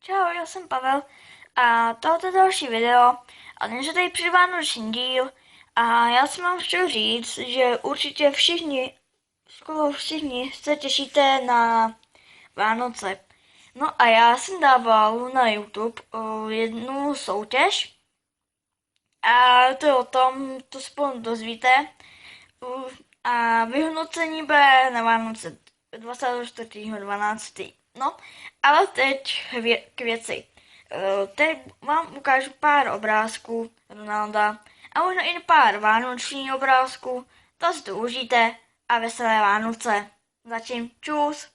Čau, já jsem Pavel a tohle je další video a dnes je tady předvánoční díl a já si vám chtěl říct, že určitě skoro všichni se těšíte na Vánoce. No a já jsem dával na YouTube jednu soutěž a to je o tom, to spolu dozvíte a vyhodnocení bude na Vánoce 24.12. No, ale teď k věci. Teď vám ukážu pár obrázků Ronalda a možná i pár vánočních obrázků. To si to užijte a veselé Vánoce. Zatím čus.